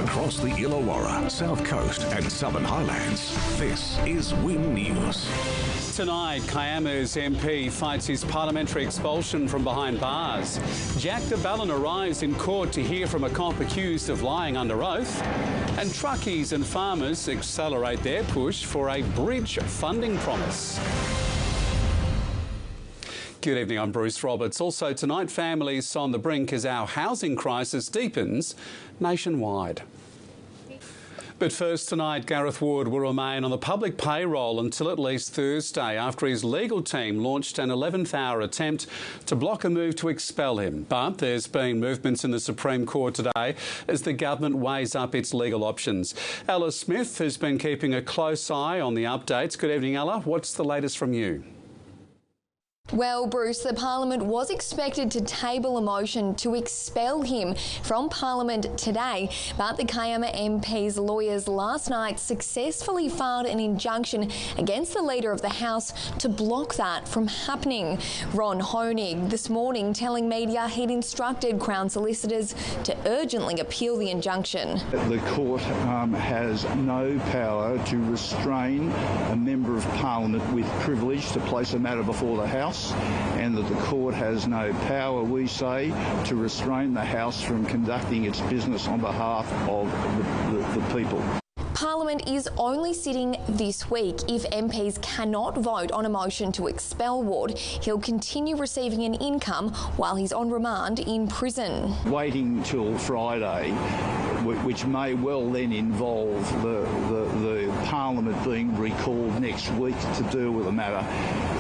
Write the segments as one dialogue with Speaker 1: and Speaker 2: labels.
Speaker 1: across the Illawarra, South Coast and Southern Highlands. This is Win News.
Speaker 2: Tonight, Kiama's MP fights his parliamentary expulsion from behind bars. Jack de Belin arrives in court to hear from a cop accused of lying under oath. And truckies and farmers accelerate their push for a bridge funding promise. Good evening, I'm Bruce Roberts. Also tonight, families on the brink as our housing crisis deepens nationwide. But first tonight, Gareth Wood will remain on the public payroll until at least Thursday after his legal team launched an 11th-hour attempt to block a move to expel him. But there's been movements in the Supreme Court today as the government weighs up its legal options. Ella Smith has been keeping a close eye on the updates. Good evening, Ella. What's the latest from you?
Speaker 3: Well, Bruce, the Parliament was expected to table a motion to expel him from Parliament today, but the Kiama MP's lawyers last night successfully filed an injunction against the Leader of the House to block that from happening. Ron Honig this morning telling media he'd instructed Crown solicitors to urgently appeal the injunction.
Speaker 4: The court has no power to restrain a Member of Parliament with privilege to place a matter before the House, and that the court has no power, we say, to restrain the House from conducting its business on behalf of the people.
Speaker 3: Parliament is only sitting this week. If MPs cannot vote on a motion to expel Ward, he'll continue receiving an income while he's on remand in prison.
Speaker 4: Waiting till Friday, which may well then involve the Parliament being recalled next week to deal with the matter,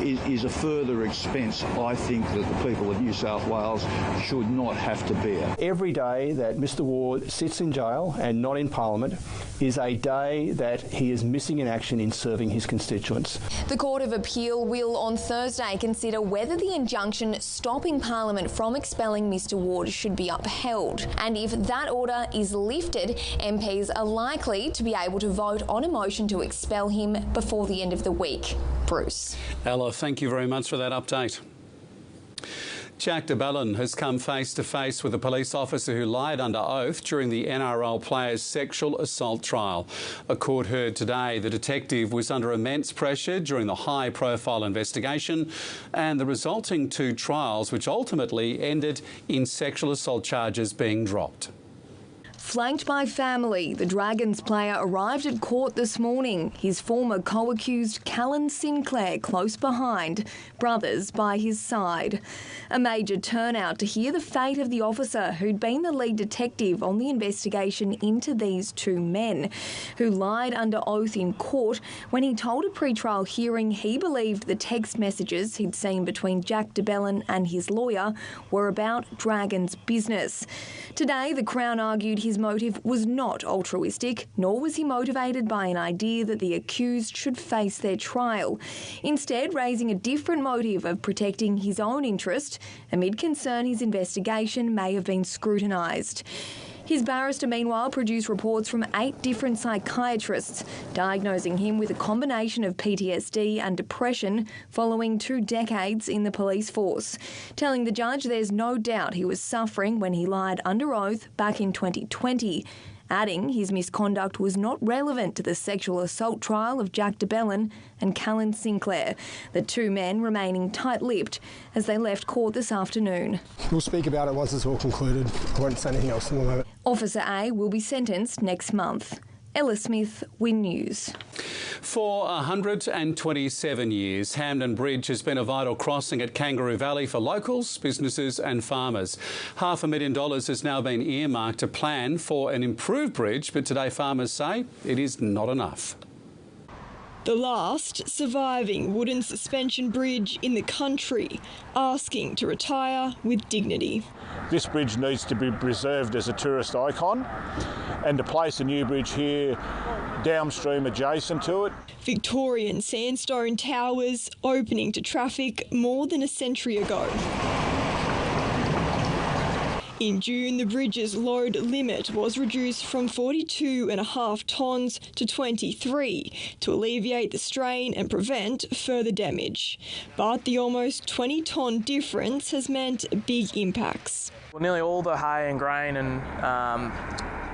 Speaker 4: is a further expense, I think, that the people of New South Wales should not have to bear.
Speaker 5: Every day that Mr Ward sits in jail and not in Parliament is a day that he is missing in action in serving his constituents.
Speaker 3: The Court of Appeal will on Thursday consider whether the injunction stopping Parliament from expelling Mr Ward should be upheld. And if that order is lifted, MPs are likely to be able to vote on a motion to expel him before the end of the week. Bruce.
Speaker 2: Ella, thank you very much for that update. Jack de Belin has come face to face with a police officer who lied under oath during the NRL player's sexual assault trial. A court heard today the detective was under immense pressure during the high-profile investigation and the resulting two trials, which ultimately ended in sexual assault charges being dropped.
Speaker 3: Flanked by family, the Dragons player arrived at court this morning. His former co-accused Callan Sinclair close behind, brothers by his side. A major turnout to hear the fate of the officer who'd been the lead detective on the investigation into these two men, who lied under oath in court when he told a pre-trial hearing he believed the text messages he'd seen between Jack de Belin and his lawyer were about Dragons business. Today, the Crown argued his motive was not altruistic, nor was he motivated by an idea that the accused should face their trial, instead raising a different motive of protecting his own interest amid concern his investigation may have been scrutinised. His barrister, meanwhile, produced reports from 8 different psychiatrists, diagnosing him with a combination of PTSD and depression following 2 decades in the police force, telling the judge there's no doubt he was suffering when he lied under oath back in 2020, adding his misconduct was not relevant to the sexual assault trial of Jack de Belin and Callan Sinclair, the two men remaining tight-lipped as they left court this afternoon.
Speaker 6: We'll speak about it once it's all concluded. I won't say anything else in the moment.
Speaker 3: Officer A will be sentenced next month. Ella Smith, Win News.
Speaker 2: For 127 years, Hamden Bridge has been a vital crossing at Kangaroo Valley for locals, businesses and farmers. $500,000 has now been earmarked to plan for an improved bridge, but today farmers say it is not enough.
Speaker 7: The last surviving wooden suspension bridge in the country, asking to retire with dignity.
Speaker 8: This bridge needs to be preserved as a tourist icon, and to place a new bridge here downstream adjacent to it.
Speaker 7: Victorian sandstone towers opening to traffic more than a century ago. In June, the bridge's load limit was reduced from 42.5 tonnes to 23 to alleviate the strain and prevent further damage. But the almost 20-tonne difference has meant big impacts.
Speaker 9: Well, nearly all the hay and grain and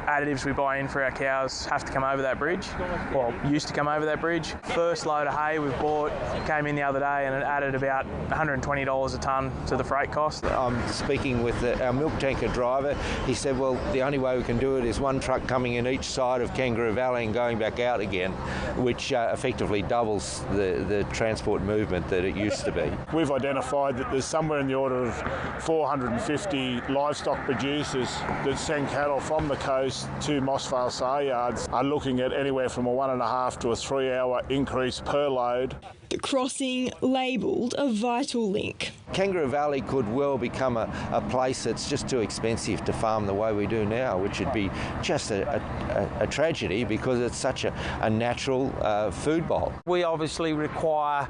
Speaker 9: additives we buy in for our cows have to come over that bridge, or used to come over that bridge. First load of hay we've bought came in the other day and it added about $120 a tonne to the freight cost.
Speaker 10: I'm speaking with our milk tanker driver. He said, well, the only way we can do it is one truck coming in each side of Kangaroo Valley and going back out again, which effectively doubles the transport movement that it used to be.
Speaker 8: We've identified that there's somewhere in the order of 450 livestock producers that send cattle from the coast to Mossvale sale yards are looking at anywhere from a 1.5 to a 3 hour increase per load.
Speaker 7: The crossing labelled a vital link.
Speaker 10: Kangaroo Valley could well become a place that's just too expensive to farm the way we do now, which would be just a tragedy because it's such a natural food bowl.
Speaker 11: We obviously require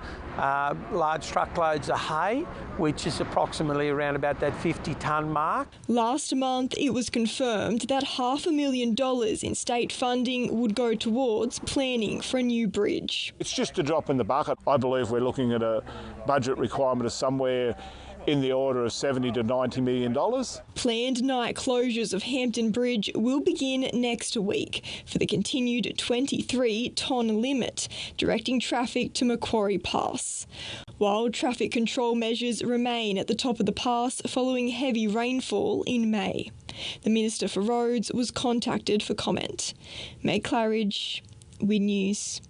Speaker 11: large truckloads of hay, which is approximately around about that 50-tonne mark.
Speaker 7: Last month, it was confirmed that $500,000 in state funding would go towards planning for a new bridge.
Speaker 8: It's just a drop in the bucket. I believe we're looking at a budget requirement of somewhere in the order of $70 to $90 million.
Speaker 7: Planned night closures of Hampton Bridge will begin next week for the continued 23-tonne limit, directing traffic to Macquarie Pass. While traffic control measures remain at the top of the pass following heavy rainfall in May. The Minister for Roads was contacted for comment. Meg Claridge, WIN News.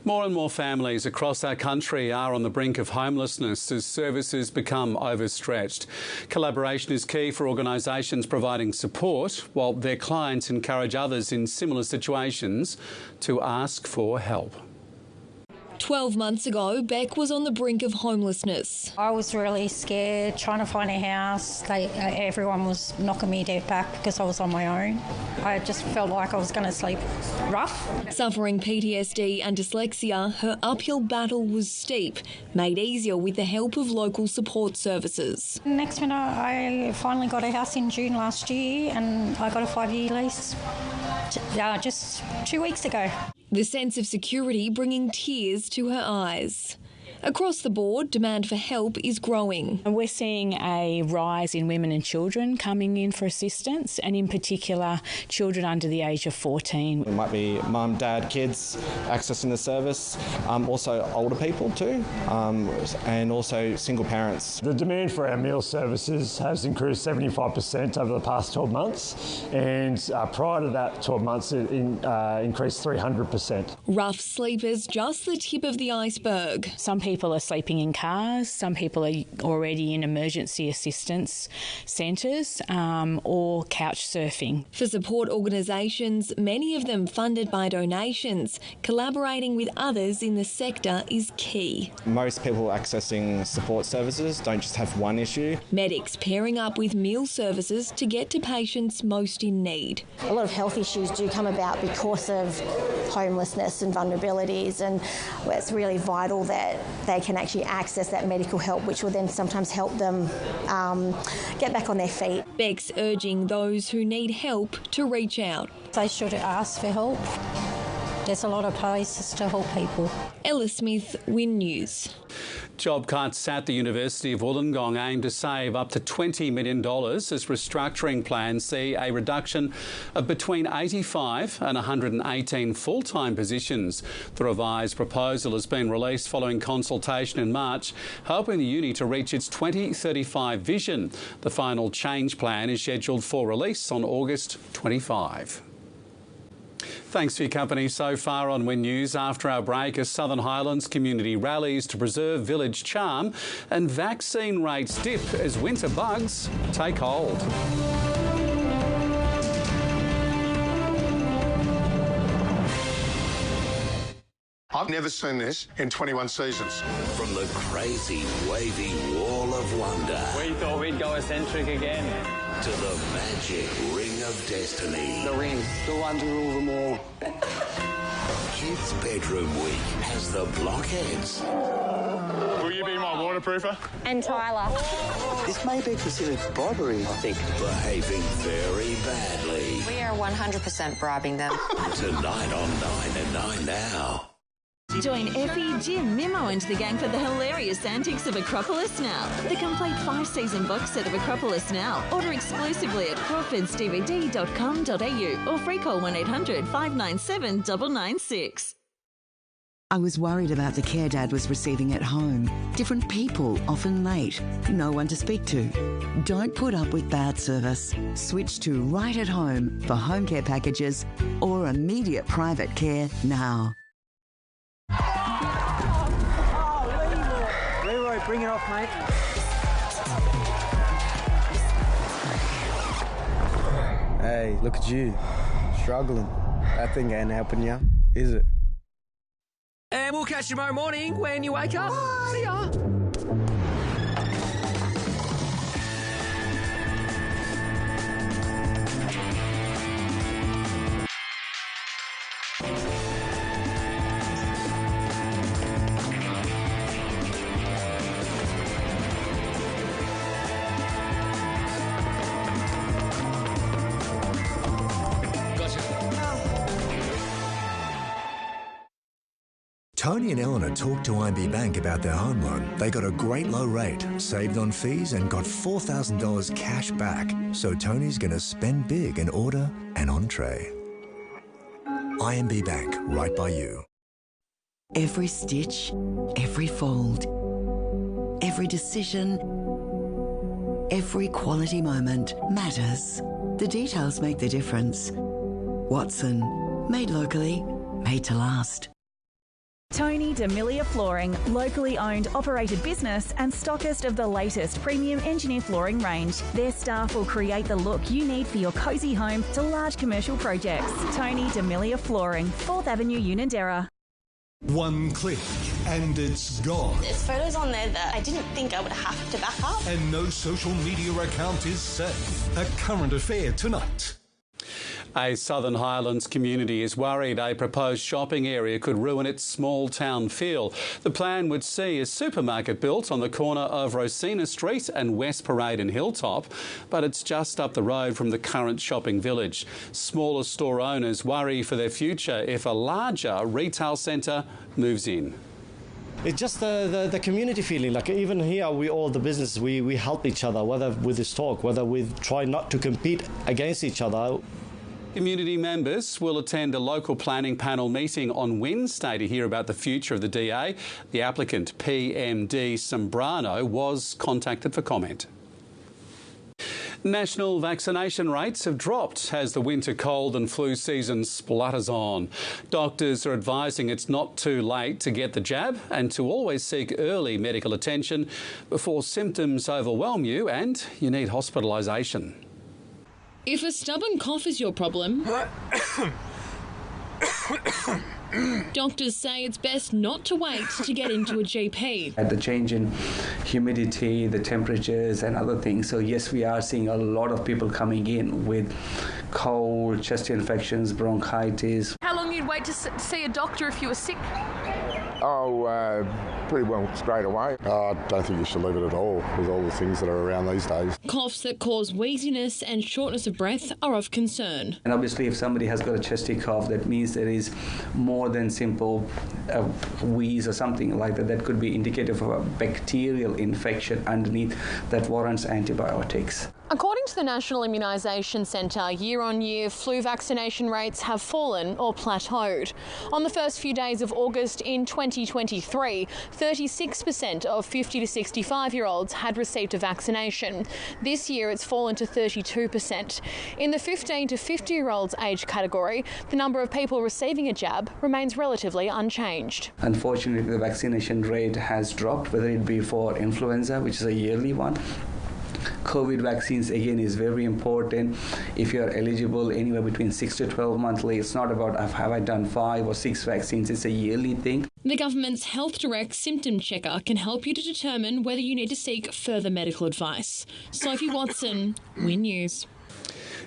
Speaker 2: More and more families across our country are on the brink of homelessness as services become overstretched. Collaboration is key for organisations providing support, while their clients encourage others in similar situations to ask for help.
Speaker 3: 12 months ago, Beck was on the brink of homelessness.
Speaker 12: I was really scared, trying to find a house. Everyone was knocking me dead back because I was on my own. I just felt like I was going to sleep rough.
Speaker 3: Suffering PTSD and dyslexia, her uphill battle was steep, made easier with the help of local support services.
Speaker 12: Next minute, I finally got a house in June last year and I got a 5-year lease just 2 weeks ago.
Speaker 3: The sense of security bringing tears to her eyes. Across the board, demand for help is growing.
Speaker 13: We're seeing a rise in women and children coming in for assistance, and in particular children under the age of 14.
Speaker 14: It might be mum, dad, kids accessing the service, also older people too, and also single parents.
Speaker 15: The demand for our meal services has increased 75% over the past 12 months, and prior to that 12 months it increased 300%.
Speaker 3: Rough sleepers, just the tip of the iceberg.
Speaker 13: Some people are sleeping in cars, some people are already in emergency assistance centres or couch surfing.
Speaker 3: For support organisations, many of them funded by donations, collaborating with others in the sector is key.
Speaker 14: Most people accessing support services don't just have one issue.
Speaker 3: Medics pairing up with meal services to get to patients most in need.
Speaker 16: A lot of health issues do come about because of homelessness and vulnerabilities, and it's really vital that they can actually access that medical help, which will then sometimes help them get back on their feet.
Speaker 3: Beck's urging those who need help to reach out.
Speaker 12: They should ask for help. There's a lot of places to help people.
Speaker 3: Ella Smith, WIN News.
Speaker 2: Job cuts at the University of Wollongong aim to save up to $20 million as restructuring plans see a reduction of between 85 and 118 full-time positions. The revised proposal has been released following consultation in March, helping the uni to reach its 2035 vision. The final change plan is scheduled for release on August 25. Thanks for your company so far on WIN News. After our break, a Southern Highlands community rallies to preserve village charm and vaccine rates dip as winter bugs take hold.
Speaker 17: I've never seen this in 21 seasons.
Speaker 1: From the crazy, wavy wall of wonder.
Speaker 18: We thought we'd go eccentric again.
Speaker 1: To the magic ring of destiny.
Speaker 18: The ring, the one to rule them all.
Speaker 1: Kids Bedroom Week has the blockheads.
Speaker 8: Will you be my waterproofer?
Speaker 16: And Tyler.
Speaker 19: This may be considered bribery, I think.
Speaker 1: Behaving very badly.
Speaker 20: We are 100% bribing them.
Speaker 1: Tonight on 9 and 9 Now.
Speaker 20: Join Effie, Jim, Mimo and the gang for the hilarious antics of Acropolis Now. The complete 5-season box set of Acropolis Now. Order exclusively at crawfordsdvd.com.au or free call 1800 597 996.
Speaker 21: I was worried about the care Dad was receiving at home. Different people, often late. No one to speak to. Don't put up with bad service. Switch to Right at Home for home care packages or immediate private care now.
Speaker 22: Leroy, bring it off, mate. Hey, look at you. Struggling. That thing ain't helping you, is it?
Speaker 23: And we'll catch you tomorrow morning when you wake up. Bye. See ya.
Speaker 24: Tony and Eleanor talked to IB Bank about their home loan. They got a great low rate, saved on fees and got $4,000 cash back. So Tony's going to spend big and order an entree. IB Bank, right by you.
Speaker 21: Every stitch, every fold, every decision, every quality moment matters. The details make the difference. Watson, made locally, made to last.
Speaker 25: Tony D'Amelia Flooring, locally owned, operated business and stockist of the latest premium engineer flooring range. Their staff will create the look you need for your cosy home to large commercial projects. Tony D'Amelia Flooring, 4th Avenue, Unanderra.
Speaker 26: One click and it's gone.
Speaker 27: There's photos on there that I didn't think I would have to back up.
Speaker 26: And no social media account is safe. A current affair tonight.
Speaker 2: A Southern Highlands community is worried a proposed shopping area could ruin its small town feel. The plan would see a supermarket built on the corner of Rosina Street and West Parade and Hilltop, but it's just up the road from the current shopping village. Smaller store owners worry for their future if a larger retail centre moves in.
Speaker 28: It's just the community feeling. Like even here, we all the business, we help each other, whether with the stock, whether we try not to compete against each other.
Speaker 2: Community members will attend a local planning panel meeting on Wednesday to hear about the future of the DA. The applicant, PMD Sembrano, was contacted for comment. National vaccination rates have dropped as the winter cold and flu season splutters on. Doctors are advising it's not too late to get the jab and to always seek early medical attention before symptoms overwhelm you and you need hospitalisation.
Speaker 29: If a stubborn cough is your problem, doctors say it's best not to wait to get into a GP.
Speaker 30: The change in humidity, the temperatures and other things. So yes, we are seeing a lot of people coming in with cold, chest infections, bronchitis.
Speaker 29: How long you'd wait to see a doctor if you were sick?
Speaker 31: Oh, pretty well straight away. I don't think you should leave it at all with all the things that are around these days.
Speaker 29: Coughs that cause wheeziness and shortness of breath are of concern.
Speaker 30: And obviously if somebody has got a chesty cough, that means there is more than simple wheeze or something like that. That could be indicative of a bacterial infection underneath that warrants antibiotics.
Speaker 29: According to the National Immunisation Centre, year-on-year flu vaccination rates have fallen or plateaued. On the first few days of August in 2023, 36% of 50 to 65-year-olds had received a vaccination. This year it's fallen to 32%. In the 15 to 50-year-olds age category, the number of people receiving a jab remains relatively unchanged.
Speaker 30: Unfortunately, the vaccination rate has dropped, whether it be for influenza, which is a yearly one. COVID vaccines again is very important. If you are eligible anywhere between 6 to 12 monthly, it's not about have I done 5 or 6 vaccines, it's a yearly thing.
Speaker 29: The government's Health Direct Symptom Checker can help you to determine whether you need to seek further medical advice. Sophie Watson, Win News.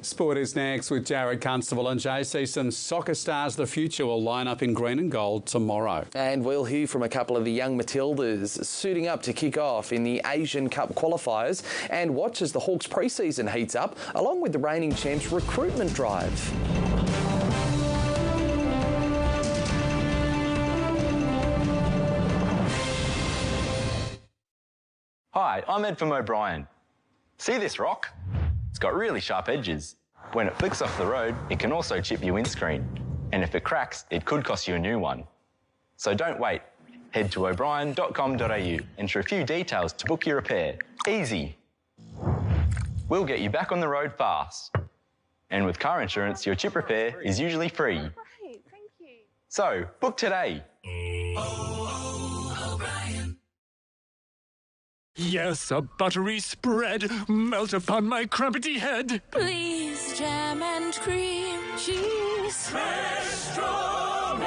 Speaker 2: Sport is next with Jared Constable and JC. Some soccer stars of the future will line up in green and gold tomorrow.
Speaker 32: And we'll hear from a couple of the young Matildas suiting up to kick off in the Asian Cup qualifiers and watch as the Hawks pre-season heats up, along with the reigning champs recruitment drive.
Speaker 3: Hi, I'm Ed from O'Brien. See this rock? It's got really sharp edges. When it flicks off the road, it can also chip your windscreen. And if it cracks, it could cost you a new one. So don't wait. Head to o'brien.com.au, enter a few details to book your repair. Easy. We'll get you back on the road fast. And with car insurance, your chip repair is usually free.
Speaker 4: Great, thank you.
Speaker 3: So, book today.
Speaker 5: Yes, a buttery spread melt upon my crumpety head.
Speaker 4: Please, jam and cream cheese.
Speaker 5: Fresh strawberry.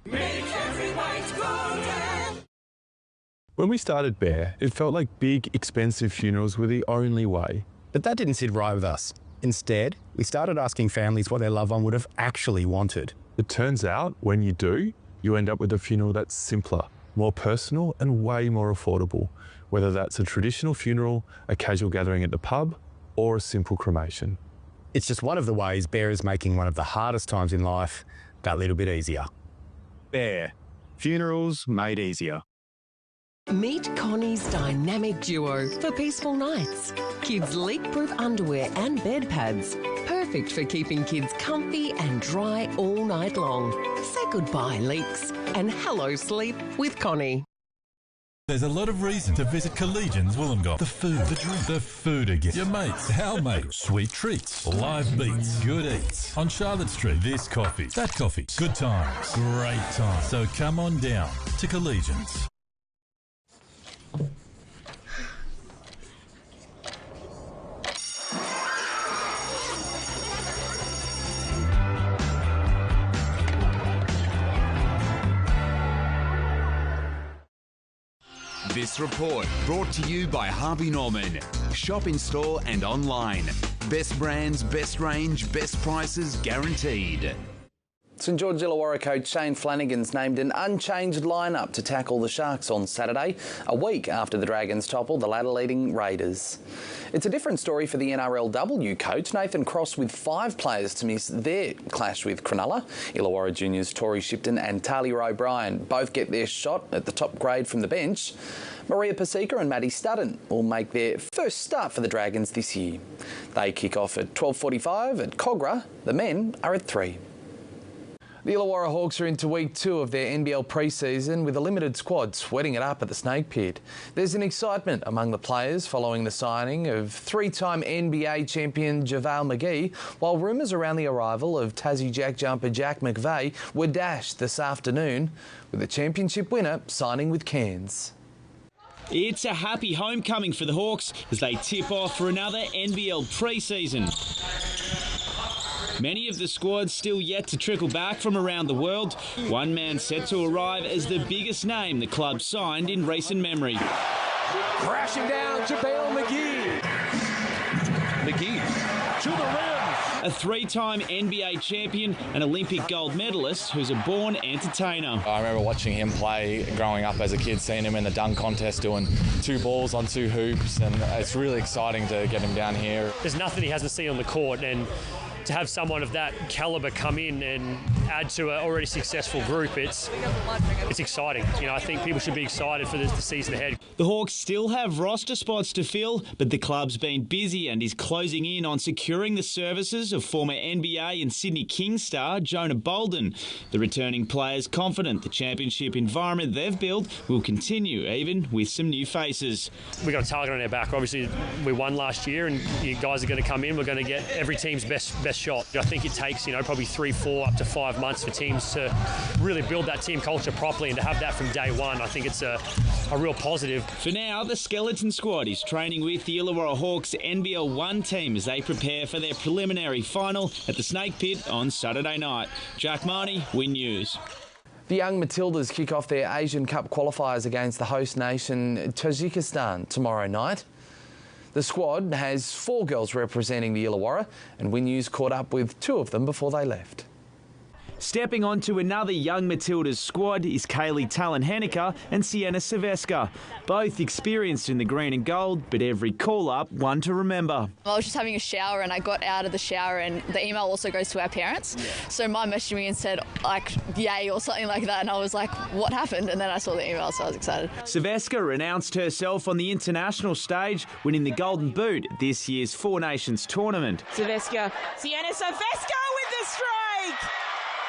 Speaker 5: Make every bite golden.
Speaker 6: When we started Bear, it felt like big, expensive funerals were the only way.
Speaker 7: But that didn't sit right with us. Instead, we started asking families what their loved one would have actually wanted.
Speaker 6: It turns out, when you do, you end up with a funeral that's simpler, more personal and way more affordable, whether that's a traditional funeral, a casual gathering at the pub, or a simple cremation.
Speaker 7: It's just one of the ways Bear is making one of the hardest times in life that little bit easier. Bear. Funerals made easier.
Speaker 9: Meet Connie's dynamic duo for peaceful nights. Kids' leak-proof underwear and bed pads. Perfect for keeping kids comfy and dry all night long. Say goodbye, leaks, and hello, sleep with Connie.
Speaker 26: There's a lot of reason to visit Collegians Wollongong. The food, the drink, the food again. Your mates, our mates, sweet treats, live beats, good eats. On Charlotte Street, this coffee, that coffee, good times, great times. So come on down to Collegians.
Speaker 10: This report brought to you by Harvey Norman. Shop in store and online. Best brands, best range, best prices guaranteed.
Speaker 32: St George Illawarra coach Shane Flanagan's named an unchanged lineup to tackle the Sharks on Saturday, a week after the Dragons toppled the ladder-leading Raiders. It's a different story for the NRLW coach, Nathan Cross, with 5 players to miss their clash with Cronulla. Illawarra juniors Tori Shipton and Talia O'Brien both get their shot at the top grade from the bench. Maria Paseka and Maddie Studden will make their first start for the Dragons this year. They kick off at 12:45 at Cogra. The men are at 3. The Illawarra Hawks are into week 2 of their NBL pre-season with a limited squad sweating it up at the Snake Pit. There's an excitement among the players following the signing of 3-time NBA champion JaVale McGee, while rumours around the arrival of Tassie Jack jumper Jack McVeigh were dashed this afternoon, with the championship winner signing with Cairns.
Speaker 11: It's a happy homecoming for the Hawks as they tip off for another NBL pre-season. Many of the squads still yet to trickle back from around the world. One man set to arrive as the biggest name the club signed in recent memory.
Speaker 23: Crashing down, JaVale McGee.
Speaker 11: McGee to the rim. A 3-time NBA champion and Olympic gold medalist who's a born entertainer.
Speaker 12: I remember watching him play growing up as a kid, seeing him in the dunk contest doing 2 balls on 2 hoops, and it's really exciting to get him down here.
Speaker 13: There's nothing he hasn't seen on the court, and to have someone of that calibre come in and add to an already successful group, it's exciting. You know, I think people should be excited for the season ahead.
Speaker 11: The Hawks still have roster spots to fill, but the club's been busy and is closing in on securing the services of former NBA and Sydney Kings star Jonah Bolden. The returning player's confident the championship environment they've built will continue, even with some new faces.
Speaker 13: We've got a target on our back. Obviously, we won last year, and you guys are going to come in. We're going to get every team's best shot. I think it takes, probably 3, 4, up to 5 months for teams to really build that team culture properly, and to have that from day one, I think it's a real positive.
Speaker 11: For now, the skeleton squad is training with the Illawarra Hawks NBL 1 team as they prepare for their preliminary final at the Snake Pit on Saturday night. Jack Marnie, Win News.
Speaker 32: The young Matildas kick off their Asian Cup qualifiers against the host nation Tajikistan tomorrow night. The squad has 4 girls representing the Illawarra, and Win News caught up with 2 of them before they left.
Speaker 11: Stepping onto another young Matildas squad is Kaylee Talon-Henniker and Sienna Silvestre, both experienced in the green and gold, but every call-up one to remember.
Speaker 1: I was just having a shower and I got out of the shower and the email also goes to our parents. So Mum messaged me and said, like, yay or something like that, and I was like, what happened? And then I saw the email, so I was excited.
Speaker 11: Silvestre announced herself on the international stage, winning the Golden Boot at this year's Four Nations tournament.
Speaker 8: Sienna Silvestre with the strike!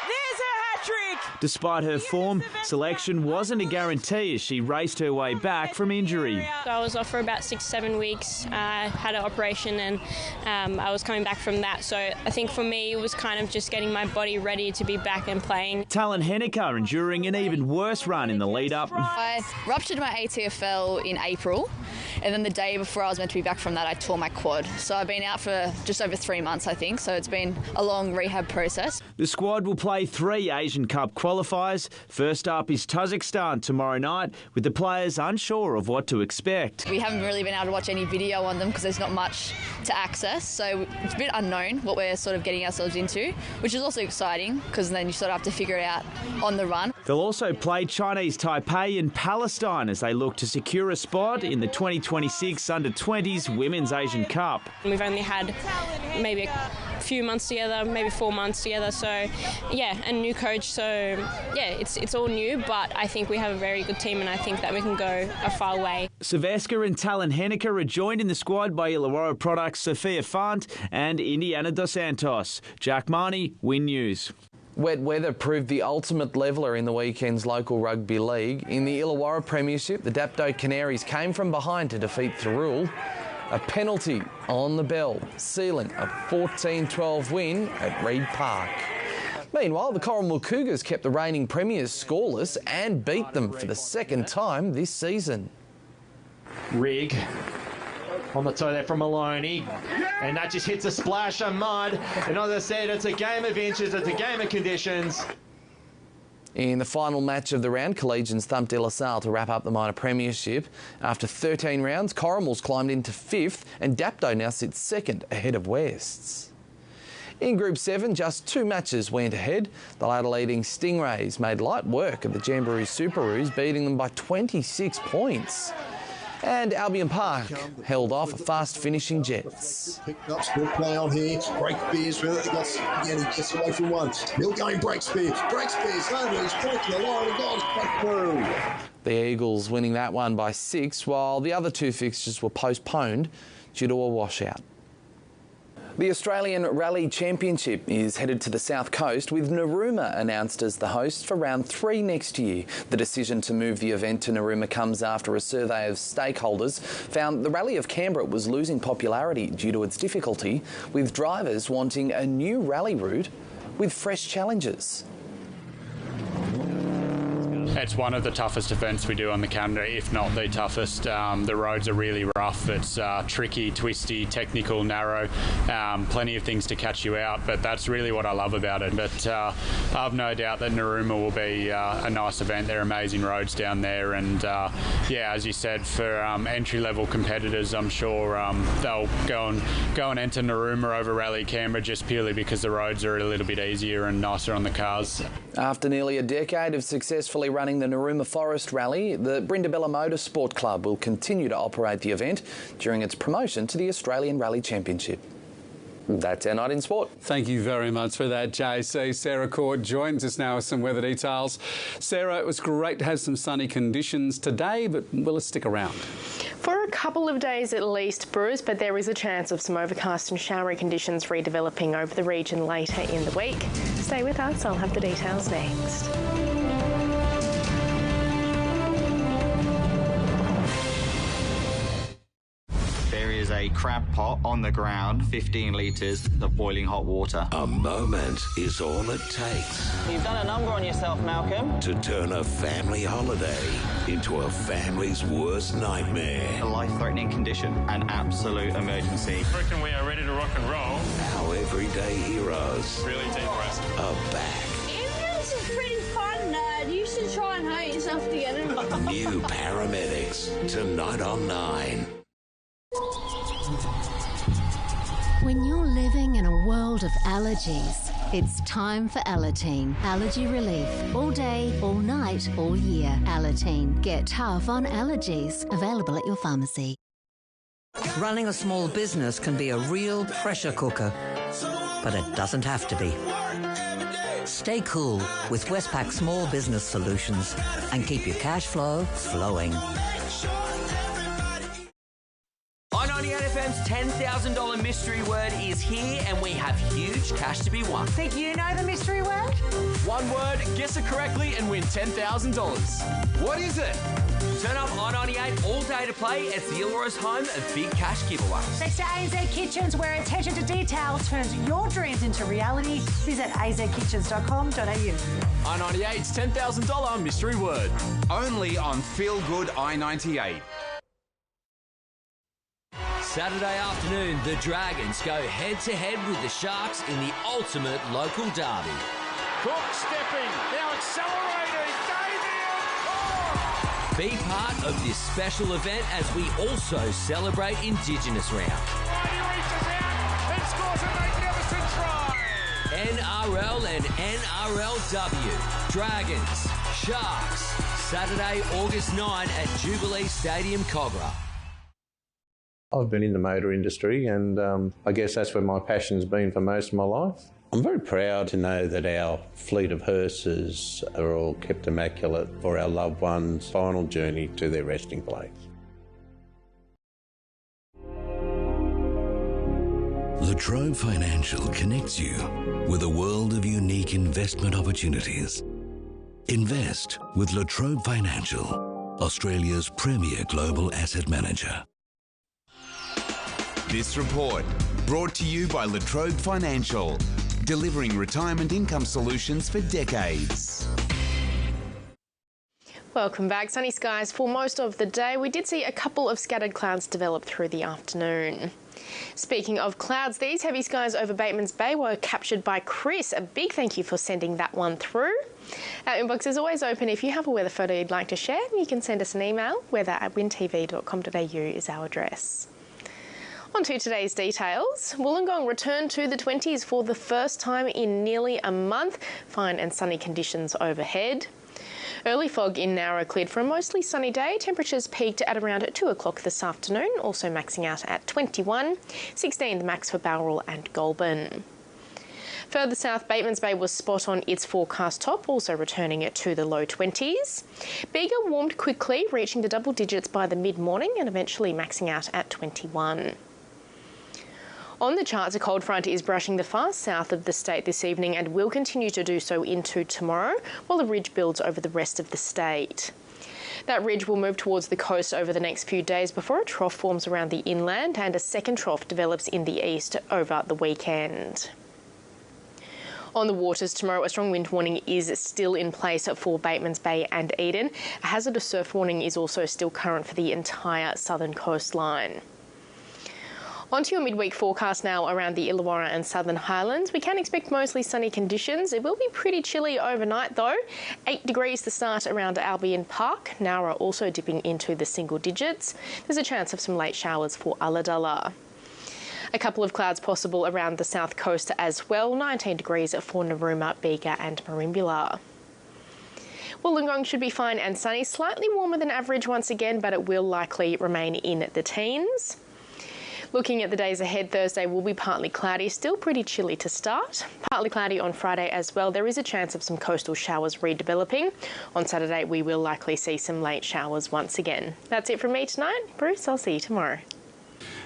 Speaker 8: There's her hat-trick!
Speaker 11: Despite her form, selection wasn't a guarantee as she raced her way back from injury.
Speaker 14: I was off for about 6-7 weeks. I had an operation and I was coming back from that. So I think for me it was kind of just getting my body ready to be back and playing.
Speaker 11: Talon-Henniker enduring an even worse run in the lead-up.
Speaker 1: I ruptured my ATFL in April, and then the day before I was meant to be back from that, I tore my quad. So I've been out for just over 3 months, I think, so it's been a long rehab process.
Speaker 11: The squad will play 3 Asian Cup qualifiers. First up is Kazakhstan tomorrow night, with the players unsure of what to expect.
Speaker 1: We haven't really been able to watch any video on them because there's not much to access, so it's a bit unknown what we're sort of getting ourselves into, which is also exciting because then you sort of have to figure it out on the run.
Speaker 11: They'll also play Chinese Taipei and Palestine as they look to secure a spot in the 2026 Under-20s Women's Asian Cup.
Speaker 14: We've only had maybe a few months together, maybe 4 months together, so yeah, and new coach, so yeah, it's all new, but I think we have a very good team and I think that we can go a far way.
Speaker 11: Silvestre and Talon-Henniker are joined in the squad by Illawarra products Sophia Fant and Indiana Dos Santos. Jack Marnie, Win News.
Speaker 32: Wet weather proved the ultimate leveller in the weekend's local rugby league. In the Illawarra Premiership, the Dapto Canaries came from behind to defeat Thirroul. A penalty on the bell, sealing a 14-12 win at Reid Park. Meanwhile, the Corrimal Cougars kept the reigning premiers scoreless and beat them for the second time this season.
Speaker 15: Rig on the toe there from Maloney, and that just hits a splash of mud. And as I said, it's a game of inches, it's a game of conditions.
Speaker 32: In the final match of the round, Collegians thumped De La Salle to wrap up the minor premiership. After 13 rounds, Corrimals climbed into 5th and Dapto now sits 2nd ahead of Wests. In Group 7, just 2 matches went ahead. The ladder-leading Stingrays made light work of the Jamboree Superoos, beating them by 26 points. And Albion Park held off fast-finishing Jets.
Speaker 16: Picked up, still play on here. Break Spears, again, he gets away from one. Still going Break Spears. Break Spears, over, he's pointing the line and goes back through.
Speaker 32: The Eagles winning that one by 6, while the other 2 fixtures were postponed due to a washout. The Australian Rally Championship is headed to the South Coast, with Narooma announced as the host for round 3 next year. The decision to move the event to Narooma comes after a survey of stakeholders found the Rally of Canberra was losing popularity due to its difficulty, with drivers wanting a new rally route with fresh challenges.
Speaker 17: It's one of the toughest events we do on the calendar, if not the toughest. The roads are really rough. It's tricky, twisty, technical, narrow, plenty of things to catch you out, but that's really what I love about it. But I've no doubt that Narooma will be a nice event. They're amazing roads down there, and yeah, as you said, for entry-level competitors, I'm sure they'll go and enter Narooma over Rally Canberra just purely because the roads are a little bit easier and nicer on the cars.
Speaker 32: After nearly a decade of successfully running the Narooma Forest Rally, the Brindabella Motorsport Club will continue to operate the event during its promotion to the Australian Rally Championship. That's our night in sport.
Speaker 2: Thank you very much for that, JC. Sarah Cord joins us now with some weather details. Sarah, it was great to have some sunny conditions today, but will it stick around?
Speaker 18: For a couple of days at least, Bruce, but there is a chance of some overcast and showery conditions redeveloping over the region later in the week. Stay with us, I'll have the details next.
Speaker 19: There is a crab pot on the ground, 15 litres of boiling hot water.
Speaker 20: A moment is all it takes.
Speaker 19: You've done a number on yourself, Malcolm.
Speaker 20: To turn a family holiday into a family's worst nightmare.
Speaker 19: A life-threatening condition, an absolute emergency.
Speaker 5: I reckon we are ready to rock and roll.
Speaker 20: Our everyday heroes
Speaker 5: really depressed.
Speaker 20: Are back.
Speaker 21: This is pretty fun, Nerd. You should try and hurt yourself to get in.
Speaker 20: New paramedics tonight on 9.
Speaker 22: When you're living in a world of allergies,
Speaker 3: It's time for Alateen. Allergy relief. All day, all night, all year. Alateen. Get tough on allergies. Available at your pharmacy.
Speaker 4: Running a small business can be a real pressure cooker, but it doesn't have to be. Stay cool with Westpac Small Business Solutions and keep your cash flow flowing.
Speaker 23: I98FM's $10,000 mystery word is here, and we have huge cash to be won.
Speaker 6: Think you know the mystery word?
Speaker 23: One word, guess it correctly, and win $10,000. What is it? Turn up I98 all day to play. It's the Illawarra's home of big cash giveaways.
Speaker 6: Thanks to AZ Kitchens, where attention to detail turns your dreams into reality. Visit azkitchens.com.au.
Speaker 23: I98's $10,000 mystery word.
Speaker 10: Only on Feel Good I98.
Speaker 23: Saturday afternoon, the Dragons go head-to-head with the Sharks in the ultimate local derby.
Speaker 5: Cook stepping, now accelerating, Damien!
Speaker 23: Be part of this special event as we also celebrate Indigenous Round.
Speaker 5: He reaches out and scores a magnificent try!
Speaker 23: NRL and NRLW. Dragons, Sharks. Saturday, August 9 at Jubilee Stadium, Cogra.
Speaker 7: I've been in the motor industry, and I guess that's where my passion's been for most of my life. I'm very proud to know that our fleet of hearses are all kept immaculate for our loved ones' final journey to their resting place.
Speaker 20: Latrobe Financial connects you with a world of unique investment opportunities. Invest with Latrobe Financial, Australia's premier global asset manager.
Speaker 10: This report brought to you by Latrobe Financial, delivering retirement income solutions for decades.
Speaker 18: Welcome back. Sunny skies for most of the day. We did see a couple of scattered clouds develop through the afternoon. Speaking of clouds, these heavy skies over Bateman's Bay were captured by Chris. A big thank you for sending that one through. Our inbox is always open. If you have a weather photo you'd like to share, you can send us an email. weather@wintv.com.au is our address. On to today's details. Wollongong returned to the 20s for the first time in nearly a month. Fine and sunny conditions overhead. Early fog in Nowra cleared for a mostly sunny day. Temperatures peaked at around 2 o'clock this afternoon, also maxing out at 21. 16 the max for Bowral and Goulburn. Further south, Bateman's Bay was spot on its forecast top, also returning it to the low 20s. Bega warmed quickly, reaching the double digits by the mid-morning and eventually maxing out at 21. On the charts, a cold front is brushing the far south of the state this evening and will continue to do so into tomorrow, while a ridge builds over the rest of the state. That ridge will move towards the coast over the next few days before a trough forms around the inland and a second trough develops in the east over the weekend. On the waters tomorrow, a strong wind warning is still in place for Bateman's Bay and Eden. A hazardous surf warning is also still current for the entire southern coastline. On to your midweek forecast now around the Illawarra and Southern Highlands. We can expect mostly sunny conditions. It will be pretty chilly overnight though. 8 degrees to start around Albion Park. Nowra also dipping into the single digits. There's a chance of some late showers for Ulladulla. A couple of clouds possible around the south coast as well. 19 degrees for Narooma, Bega and Merimbula. Wollongong should be fine and sunny. Slightly warmer than average once again, but it will likely remain in the teens. Looking at the days ahead, Thursday will be partly cloudy, still pretty chilly to start. Partly cloudy on Friday as well. There is a chance of some coastal showers redeveloping. On Saturday, we will likely see some late showers once again. That's it from me tonight. Bruce, I'll see you tomorrow.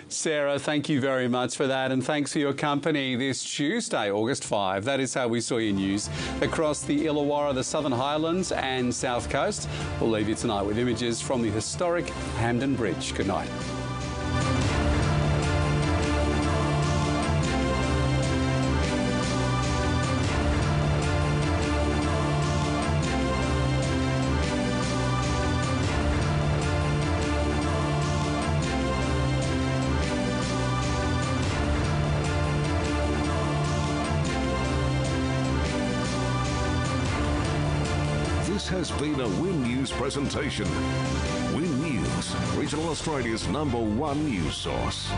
Speaker 2: Sarah, thank you very much for that, and thanks for your company this Tuesday, August 5. That is how we saw your news across the Illawarra, the Southern Highlands and South Coast. We'll leave you tonight with images from the historic Hampden Bridge. Good night.
Speaker 22: This has been a Win News presentation. Win News, Regional Australia's #1 news source.